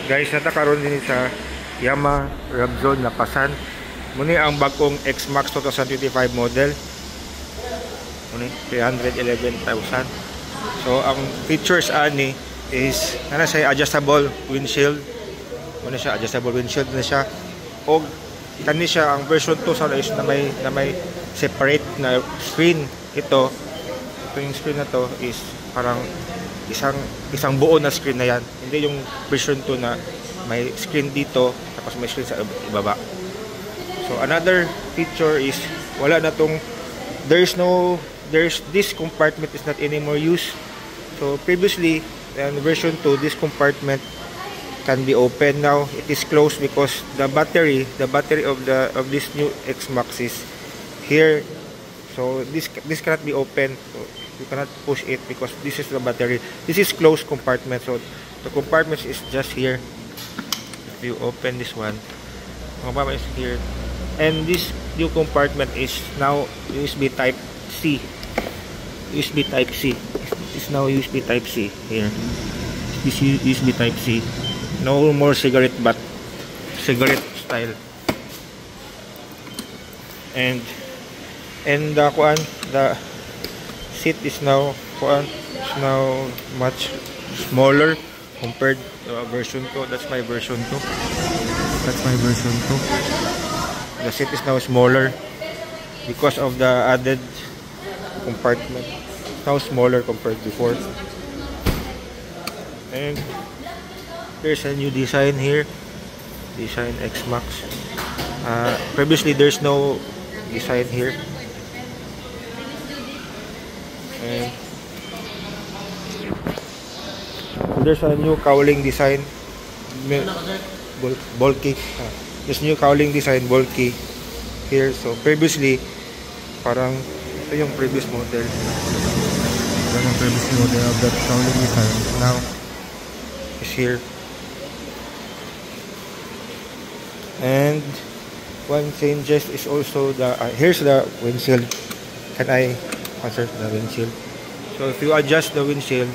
Guys, natakaroon din sa Yamaha Rabzone Lapasan. Muni ang bagong X-Max 2025 model. Muni 311,000. So ang features ani is ana siya adjustable windshield. Muni siya adjustable windshield na siya. Og kani siya ang version 2 sa is na may separate na screen. Ito yung screen na to is parang isang buo na screen na yan. Hindi yung version 2 na may screen dito tapos may screen sa ibaba. So another feature is wala na tong this compartment is not anymore used. So previously in version 2 this compartment can be open. Now it is closed because the battery of this new X-Max is here. So this cannot be open. So you cannot push it because this is the battery. This is closed compartment. So the compartment is just here. If you open this one, compartment is here, and this new compartment is now USB Type C. USB Type C. It's now USB Type C here. This USB Type C. No more cigarette butt, cigarette style. And the seat is now much smaller compared to version 2. That's my version 2. The seat is now smaller because of the added compartment. It's now smaller compared before. And there's a new design here. Design X-Max. Previously there's no design here. And there's a new cowling design, bulky. This new cowling design, bulky here. So previously, parang ito yung previous model. Ito yung previous model of that cowling design. Now is here. And one changes is also the here's the windshield. Can I answer the windshield? So if you adjust the windshield,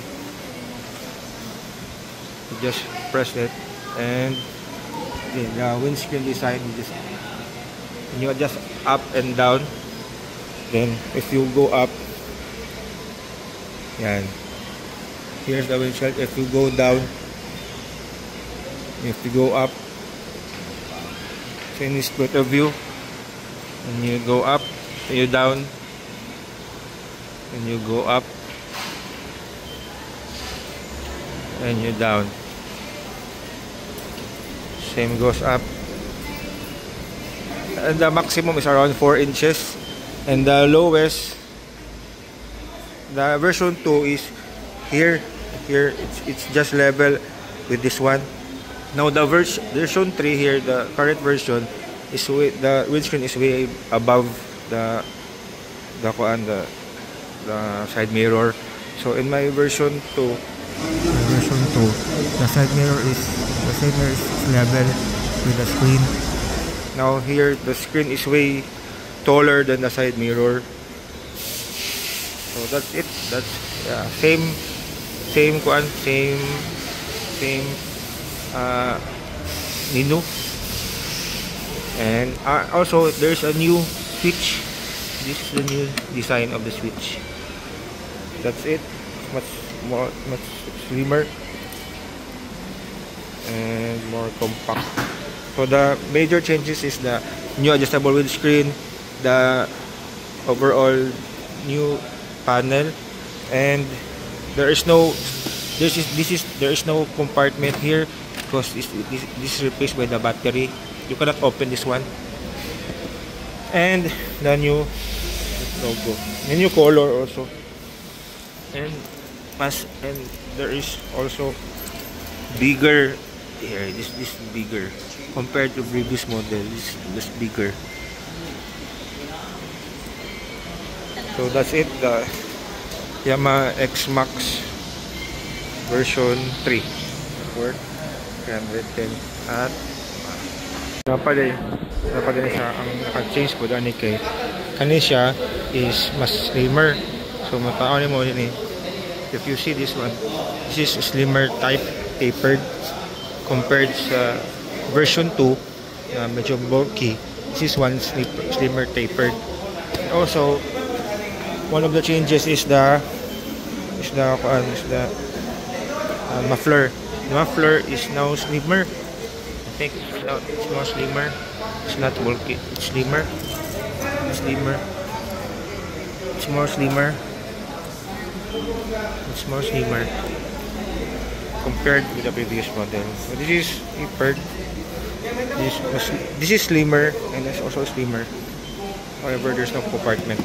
you just press it, and the windscreen design you adjust up and down. Then if you go up, yan, here's the windshield. If you go down, if you go up, in this point of view, and you go up, you down, and you go up, and you down. Same goes up. And the maximum is around 4 inches, and the lowest, the version 2 is here. It's just level with this one. Now the version 3 here, the current version is the windscreen is way above the side mirror. So in my version 2, the side mirror is level with the screen. Now here the screen is way taller than the side mirror. So that's it. That's same menu. And also there's a new switch. This is the new design of the switch. That's it. Much slimmer and more compact. So the major changes is the new adjustable windscreen, the overall new panel, and there is no compartment here because this is replaced by the battery. You cannot open this one. And the new logo, the new color also, and there is also bigger here. This is bigger compared to previous model. This bigger. So that's it. The Yamaha X-Max version 3 for 310 at napaday siya. Ang naka-change po dani kay kanisya is mas slimmer. So mataon mo ini. If you see this one, this is slimmer type, tapered compared sa version 2 na medyo bulky. This is one slimmer tapered. Also, one of the changes is the muffler. The muffler is now slimmer. I think it's more slimmer. It's not bulky. It's slimmer. It's slimmer. It's more slimmer. It's more slimmer compared with the previous model. So this is tapered. This is slimmer, and it's also slimmer. However, there's no compartment.